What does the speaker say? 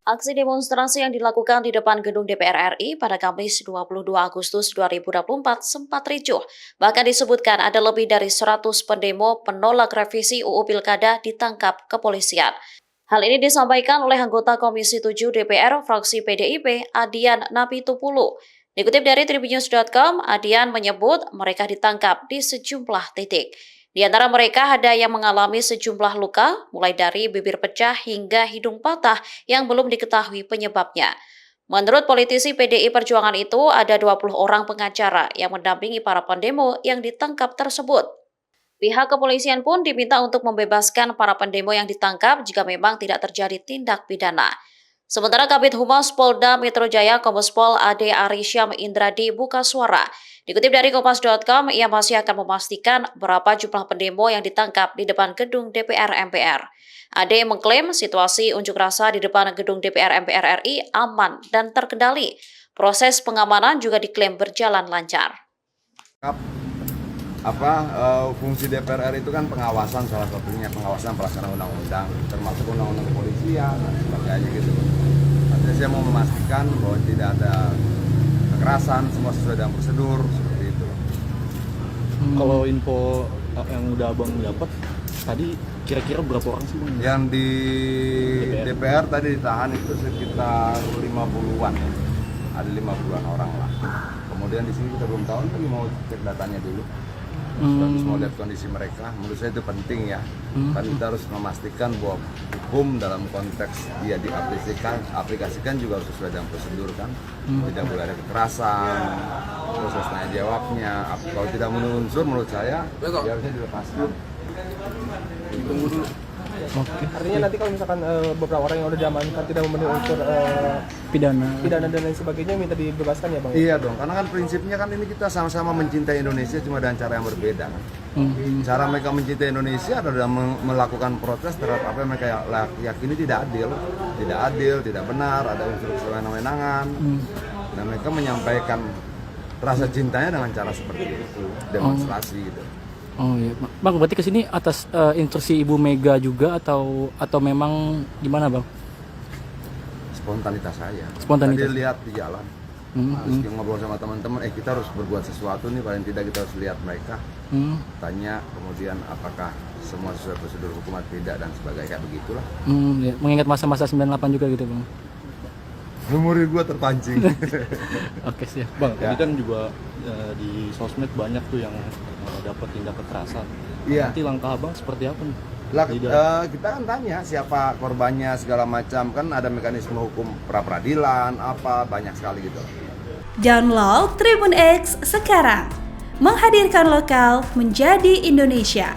Aksi demonstrasi yang dilakukan di depan gedung DPR RI pada Kamis 22 Agustus 2024 sempat ricuh. Bahkan disebutkan ada lebih dari 100 pendemo penolak revisi UU Pilkada ditangkap kepolisian. Hal ini disampaikan oleh anggota Komisi 7 DPR fraksi PDIP, Adian Napitupulu. Dikutip dari tribunnews.com, Adian menyebut mereka ditangkap di sejumlah titik. Di antara mereka ada yang mengalami sejumlah luka, mulai dari bibir pecah hingga hidung patah yang belum diketahui penyebabnya. Menurut politisi PDI Perjuangan itu, ada 20 orang pengacara yang mendampingi para pendemo yang ditangkap tersebut. Pihak kepolisian pun diminta untuk membebaskan para pendemo yang ditangkap jika memang tidak terjadi tindak pidana. Sementara Kabid Humas Polda Metro Jaya Kombespol Ade Arisyam Indradi buka suara. Dikutip dari Kompas.com, ia masih akan memastikan berapa jumlah pendemo yang ditangkap di depan gedung DPR MPR. Ade mengklaim situasi unjuk rasa di depan gedung DPR MPR RI aman dan terkendali. Proses pengamanan juga diklaim berjalan lancar. Fungsi DPR RI itu kan pengawasan, salah satunya pengawasan pelaksanaan undang-undang, termasuk undang-undang kepolisian dan sebagainya gitu. Artinya saya mau memastikan bahwa tidak ada kekerasan, semua sesuai dengan prosedur seperti itu. Kalau info yang udah abang dapat tadi kira-kira berapa orang sih bang? Yang di DPR tadi ditahan itu sekitar 50-an, ada 50-an orang lah. Kemudian di sini kita belum tahu, lagi mau cek datanya dulu. Terus mau lihat kondisi mereka, menurut saya itu penting ya. Kan kita harus memastikan bahwa hukum dalam konteks dia diaplikasikan juga harus sesuai dengan prosedur kan. Tidak boleh ada kekerasan, proses tanya jawabnya. Kalau tidak memenuhi unsur menurut saya, ya harusnya dilepaskan. Tunggu dulu. Artinya nanti kalau misalkan beberapa orang yang udah diamankan tidak memenuhi unsur pidana dan lain sebagainya minta dibebaskan ya bang? Iya dong, karena kan prinsipnya kan ini kita sama-sama mencintai Indonesia cuma dengan cara yang berbeda kan. Cara mereka mencintai Indonesia adalah melakukan protes terhadap apa yang mereka yakini tidak adil, tidak benar, ada unsur kesewenang-wenangan. Dan mereka menyampaikan rasa cintanya dengan cara seperti itu, demonstrasi gitu. Oh iya, bang. Berarti kesini atas instruksi Ibu Mega juga atau memang gimana bang? Spontanitas saya. Spontanitas. Tadi lihat di jalan. Terus ngobrol sama teman-teman, kita harus berbuat sesuatu nih, paling tidak kita harus lihat mereka. Tanya kemudian apakah semua sesuai prosedur hukum atau tidak dan sebagainya, kayak begitulah. Ya. Mengingat masa-masa 98 juga gitu bang. Memori gue terpancing. Oke siap. Bang, Ya. tadi kan juga di sosmed banyak tuh yang dapat tindak kekerasan. Iya. Nanti langkah abang seperti apa nih? Kita kan tanya siapa korbannya segala macam, kan ada mekanisme hukum pra-peradilan apa banyak sekali gitu. Download Tribun X sekarang, menghadirkan lokal menjadi Indonesia.